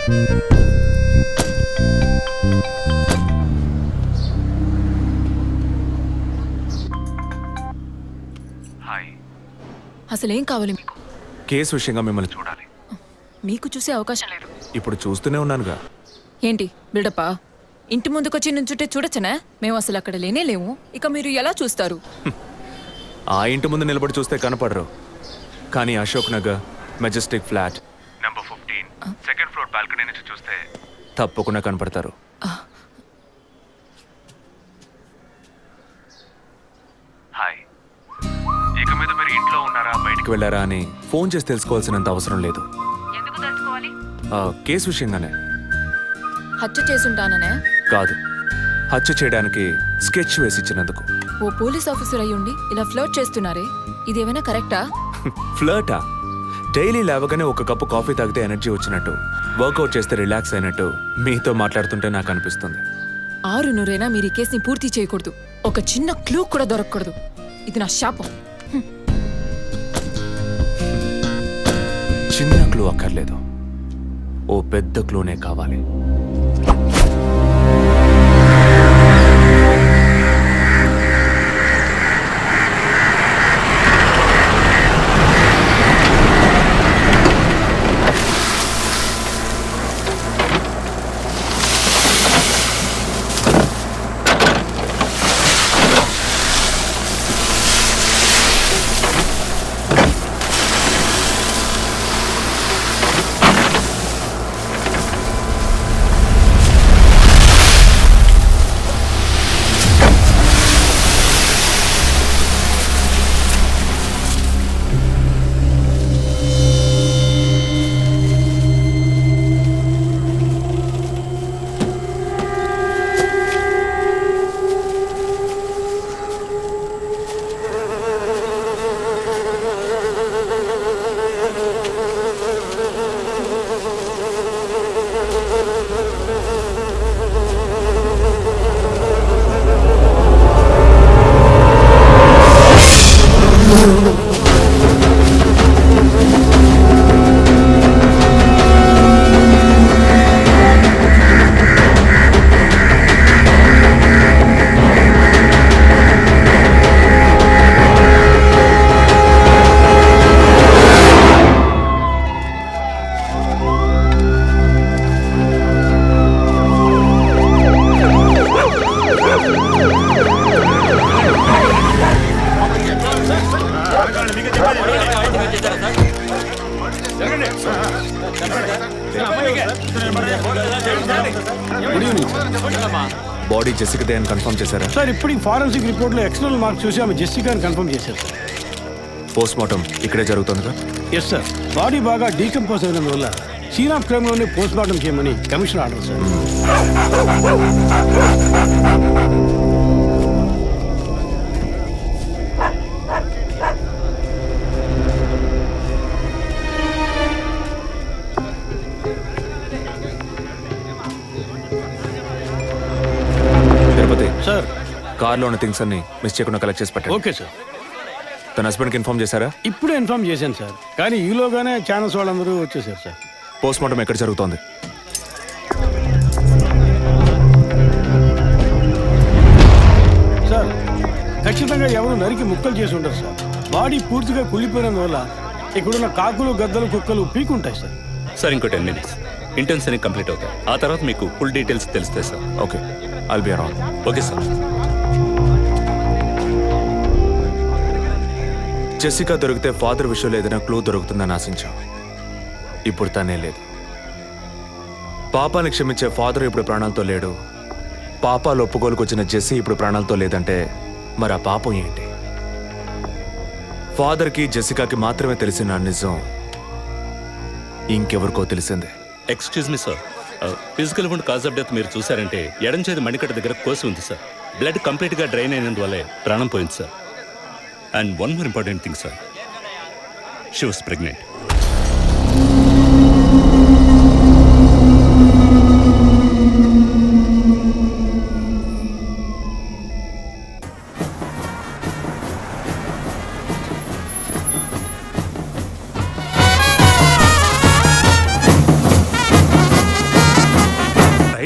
Hi. అసలేం కావాలి మీకు? కేసు విషయంగా మిమ్మల్ని చూడాలి. మీకు చూసే అవకాశం లేదు. ఇప్పుడు చూస్తూనే ఉన్నానుగా. ఏంటి బిల్డప్పా? ఇంటి ముందుకొచ్చి నుంచుంటే చూడొచ్చనా? మేము అసలు అక్కడ లేనే లేము, ఇక మీరు ఎలా చూస్తారు? ఆ ఇంటి ముందు నిలబడి చూస్తే కనపడరు, కానీ Ashok Nagar Majestic flat number 15 second floor balcony నుంచి చూస్తే తప్పకుండా కనపడతారు. హాయ్. ఇక మీద మీరు ఇంట్లో ఉన్నారా బయటికి వెళ్ళారా అని ఫోన్ చేసి తెలుసుకోవాల్సినంత అవసరం లేదు. ఎందుకు తెలుసుకోవాలి? కేసు విషయంగానే. హత్య చేసుంటాననే? కాదు, హత్య చేయడానికి స్కెచ్ వేసి ఇచ్చినందుకు. ఓ పోలీస్ ఆఫీసర్ అయ్యుండి ఇలా ఫ్లర్ట్ చేస్తున్నారే, ఇదేమైనా కరెక్టా? ఫ్లర్టా? డైలీ లేవగానే ఒక కప్పు కాఫీ తాగితే ఎనర్జీ వచ్చినట్టు, వర్కౌట్ చేస్తే రిలాక్స్ అయినట్టు మీతో మాట్లాడుతుంటే నాకు అనిపిస్తుంది. 6 మీరు ఈ కేసుని పూర్తి చేయకూడదు, ఒక చిన్న క్లూ కూడా దొరకకూడదు. ఇది నా శాపం. చిన్న క్లూ అక్కర్లేదు, ఓ పెద్ద క్లూనే కావాలి. బాడీ జెసికాదే అని కన్ఫర్మ్ చేశారా సార్? ఇప్పుడు ఫారెన్సిక్ రిపోర్ట్లో ఎక్స్టర్నల్ మార్క్స్ చూసి ఆమె జెసికా అని కన్ఫర్మ్ చేశారు సార్. పోస్ట్ మార్టం ఇక్కడే జరుగుతుందిగా? Yes sir. బాడీ బాగా డీకంపోజ్ అయినందువల్ల సీన్ ఆఫ్ క్రైమ్లోనే పోస్ట్ మార్టం చేయమని కమిషన్ ఆర్డర్ సార్. సార్, కార్లో ఉన్న థింగ్స్ అన్ని మిస్ చేయకుండా కలెక్ట్ చేసి పెట్టండి. Okay sir. తన హస్బెండ్కి ఇన్ఫార్మ్ చేశారా? ఇప్పుడే ఇన్ఫార్మ్ చేశాను సార్, కానీ ఈలోగానే ఛానల్స్ వాళ్ళందరూ వచ్చేసారు సార్. పోస్ట్ మార్టం ఎక్కడ జరుగుతోంది? సార్, ఖచ్చితంగా ఎవరు నరికి ముక్కలు చేసి ఉంటారు సార్. బాడీ పూర్తిగా కుళ్ళిపోయినందువల్ల ఇక్కడున్న కాకులు గద్దలు కుక్కలు పీకుంటాయి సార్. సార్, ఇంకో 10 minutes ఇంటెన్స్ అన్ని కంప్లీట్ అవుతాయి. ఆ తర్వాత మీకు ఫుల్ డీటెయిల్స్ తెలుస్తాయి sir. Okay, I'll be around. Okay sir. Jessica దొరికితే ఫాదర్ విషయంలో ఏదైనా క్లూ దొరుకుతుందని ఆశించాం. ఇప్పుడు తనే లేదు. పాపాన్ని క్షమించే ఫాదర్ ఇప్పుడు ప్రాణాలతో లేడు. పాపాలు ఒప్పుకోలుకొచ్చిన జెస్సీ ఇప్పుడు ప్రాణాలతో లేదంటే మరి ఆ పాపం ఏంటి? ఫాదర్కి జెసికాకి మాత్రమే తెలిసిన నిజం ఇంకెవరికో తెలిసిందే. Excuse me sir, physical wound cause of death మీరు చూసారంటే ఎడం చేతి మణికట్ట దగ్గర కోసి ఉంది సార్. బ్లడ్ కంప్లీట్గా డ్రైన్ అయినందువల్లే ప్రాణం పోయింది sir. And one more important thing sir, she was pregnant.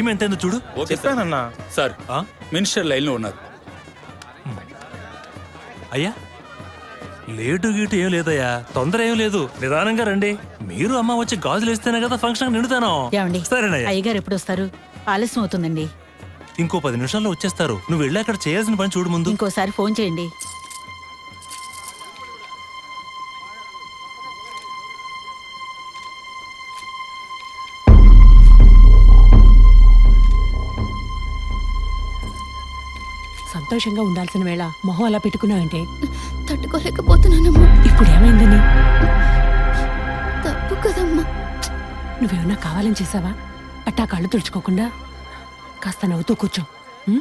Time ఎంతైందో చూడు. చెప్పానన్నా. సార్ ఆ? మినిస్టర్ లైన్లో ఉన్నారు. అయ్యా లేటు గీటు ఏం లేదయ్యా, తొందర ఏం లేదు, నిదానంగా రండి. మీరు అమ్మ వచ్చి గాజులు ఇస్తేనే కదా ఫంక్షన్ నిండుతాను. ఏమండి సరేనయ్యా, అయ్యగారు ఎప్పుడు వస్తారు? ఆలస్యం అవుతుందండి. ఇంకో 10 నిమిషాల్లో వచ్చేస్తారు. నువ్వు వెళ్ళి అక్కడ చేయాల్సిన పని చూడు ముందు. ఇంకోసారి ఫోన్ చేయండి. సంతోషంగా ఉండాల్సిన వేళ మొహం అలా పెట్టుకున్నావంటే తట్టుకోలేకపోతున్నానమ్మా. ఇప్పుడు ఏమైందని? తప్పు కదమ్మా. నువ్వేమన్నా కావాలని చేసావా? అట్టా కళ్ళు తుడుచుకోకుండా కాస్త నవ్వుతూ కూర్చో. ఉం?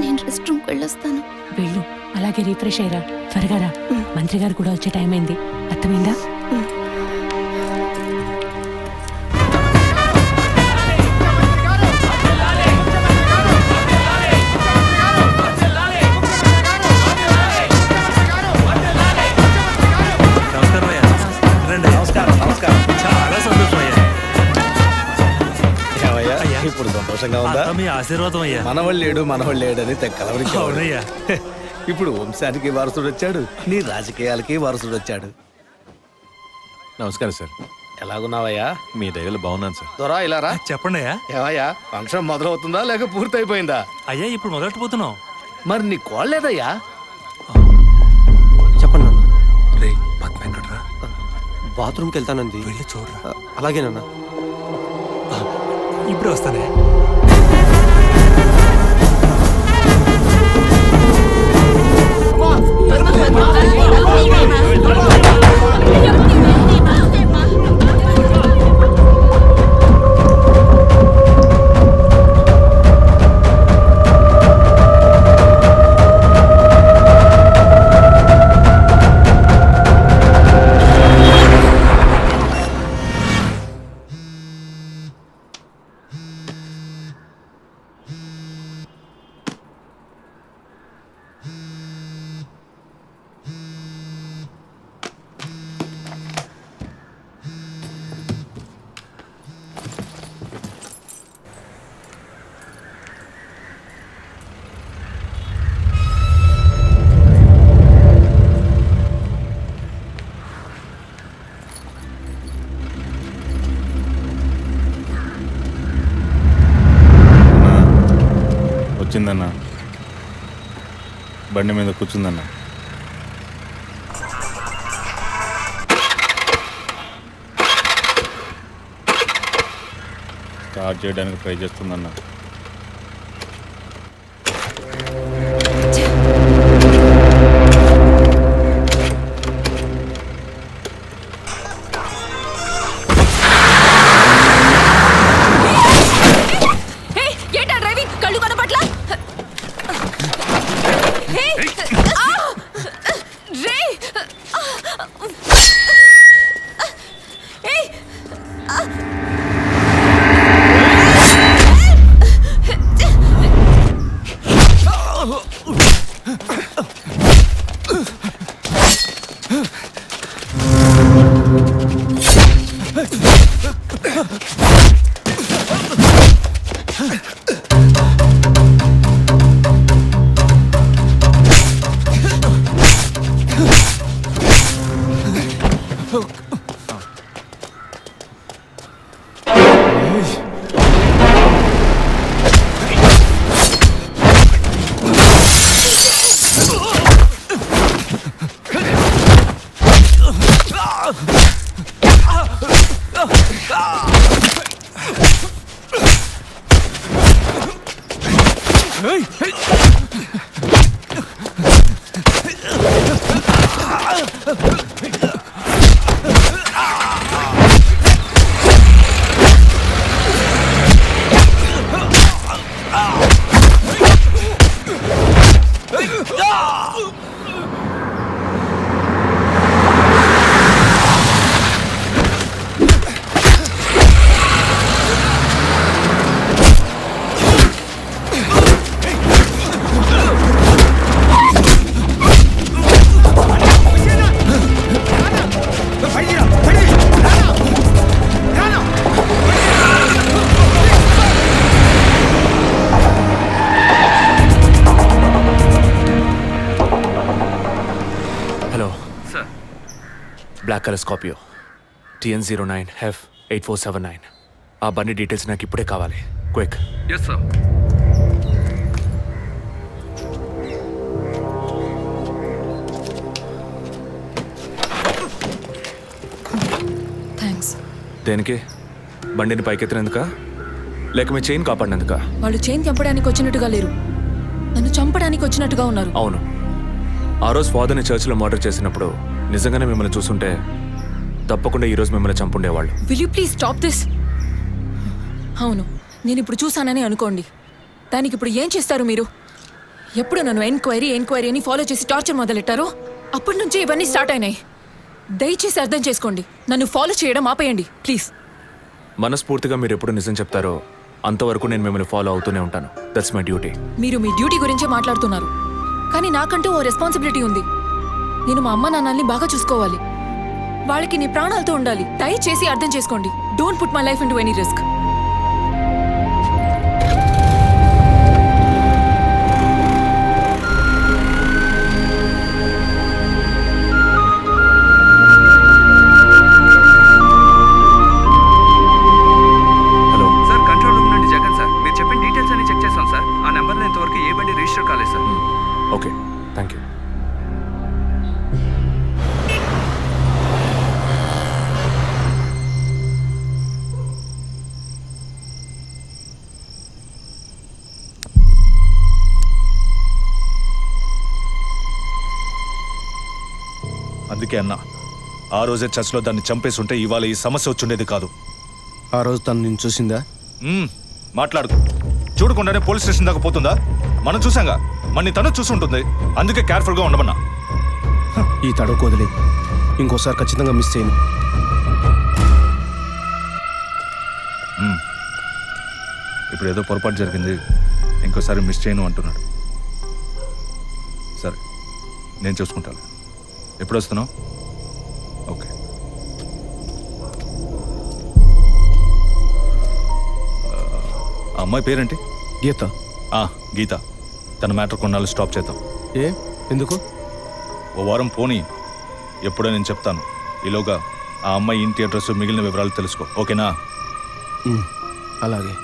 నేను రెస్ట్ రూమ్కి వెళ్ళొస్తాను. వెళ్ళు, అలాగే రీఫ్రెష్ అయ్యరా. త్వరగా రా, మంత్రి గారు కూడా వచ్చే టైం అయింది. అర్థమైందా? నమస్కారం అయ్యా. రండి. చాలా సంతోషం అయ్యా. అయ్యా, ఇప్పుడు సంతోషంగా ఉందా? అంతా మీ ఆశీర్వాదం అయ్యా. మనవాళ్ళు లేడు అని కలవరించాడు. అవునయ్యా. ఇప్పుడు వంశానికి వారసుడు వచ్చాడు, నీ రాజకీయాలకి వారసుడు వచ్చాడు. నమస్కారం సార్. ఎలాగున్నావయ్యా? మీ దయలో బాగున్నాను సార్. దొరా ఇలా రా. చెప్పండి అయ్యా. ఏవయ్యా, ఫంక్షన్ మొదలవుతుందా లేక పూర్తయిపోయిందా? అయ్యా ఇప్పుడు మొదలెట్టబోతున్నాం. మరి నీ కోళ్ళేదయ్యా? చెప్పండి అన్న. రే పద్మ ఎక్కడ్రా? బాత్రూమ్కి వెళ్తానంది. వెళ్ళి చూడరా. అలాగేనన్నా. ఇప్పుడు వస్తానే. వచ్చిందన్న, బండి మీద కూర్చుందన్న. స్టార్ట్ చేయడానికి ట్రై చేస్తుందన్న. Black colour Scorpio TN09F8479. ఆ బండి డీటెయిల్స్ నాకు ఇప్పుడే కావాలి. క్విక్. Yes sir. థ్యాంక్స్. దేనికి? బండిని పైకెత్తినందుక లేక మీ చైన్ కాపాడినందుక? వాళ్ళు చైన్ చంపడానికి వచ్చినట్టుగా లేరు, నన్ను చంపడానికి వచ్చినట్టుగా ఉన్నారు. అవును, ఆ రోజు ఫాదర్ని చర్చ్లో మర్డర్ చేసినప్పుడు నిజంగానే మిమ్మల్ని చూసుంటే తప్పకుండా ఈరోజు మిమ్మల్ని చంపుండేవాళ్ళు. Will you please stop this? అవును, నేను ఇప్పుడు చూసానని అనుకోండి, దానికి ఇప్పుడు ఏం చేస్తారు మీరు? ఎప్పుడు నన్ను ఎంక్వైరీ అని ఫాలో చేసి టార్చర్ మొదలెట్టారో అప్పటి నుంచే ఇవన్నీ స్టార్ట్ అయినాయి. దయచేసి అర్థం చేసుకోండి, నన్ను ఫాలో చేయడం ఆపేయండి ప్లీజ్. మనస్ఫూర్తిగా మీరు ఎప్పుడు నిజం చెప్తారో అంతవరకు నేను మిమ్మల్ని ఫాలో అవుతూనే ఉంటాను. That's my duty. మీరు మీ డ్యూటీ గురించే మాట్లాడుతున్నారు, కానీ నాకంటూ ఓ రెస్పాన్సిబిలిటీ ఉంది. నేను మా అమ్మ నాన్నల్ని బాగా చూసుకోవాలి, వాళ్ళకి నీ ప్రాణాలతో ఉండాలి. దయచేసి అర్థం చేసుకోండి. Don't put my life into any risk. Hello sir, control room నుండి జగన్ సార్. మీరు చెప్పిన డీటెయిల్స్ అన్ని చెక్ చేశాం సార్. ఆ నెంబర్లో ఇంతవరకు ఏ బండి రిజిస్టర్ కాలేదు సార్. Okay, thank you. అందుకే అన్న, ఆ రోజే చర్చ్లో దాన్ని చంపేసి ఉంటే ఇవాళ ఈ సమస్య వచ్చుండేది కాదు. ఆ రోజు తను నేను చూసిందా? మాట్లాడుకు. చూడకుండానే పోలీస్ స్టేషన్ దాకా పోతుందా? మనం చూసాంగా, మన తను చూసి ఉంటుంది. అందుకే కేర్ఫుల్గా ఉండమన్నా. ఈ తడవకు వదిలే, ఇంకోసారి ఖచ్చితంగా మిస్ చేయను. ఇప్పుడు ఏదో పొరపాటు జరిగింది, ఇంకోసారి మిస్ చేయను అంటున్నాడు. సరే, నేను చూసుకుంటాను. ఎప్పుడు వస్తున్నావు? ఓకే. ఆ అమ్మాయి పేరేంటి? గీత. గీత. తన మ్యాటర్ కొన్నాళ్ళు స్టాప్ చేద్దాం. ఏ ఎందుకు? ఓ వారం పోనీ, ఎప్పుడో నేను చెప్తాను. ఈలోగా ఆ అమ్మాయి ఇంటి అడ్రస్, మిగిలిన వివరాలు తెలుసుకో. ఓకేనా? అలాగే.